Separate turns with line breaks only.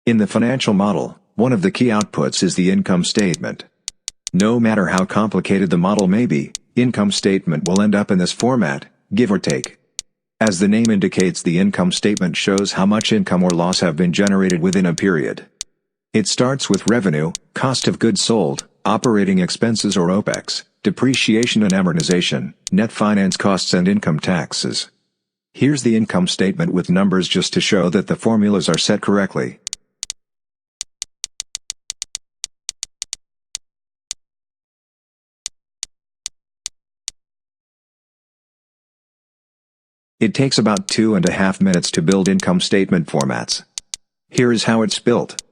In the financial model, one of the key outputs is the income statement. No matter how complicated the model may be, income statement will end up in this format, give or take. As the name indicates, the income statement shows how much income or loss have been generated within a period. It starts with revenue, cost of goods sold, operating expenses or OPEX, depreciation and amortization, net finance costs and income taxes. Here's the income statement with numbers just to show that the formulas are set correctly. It takes about 2.5 minutes to build income statement formats. Here is how it's built.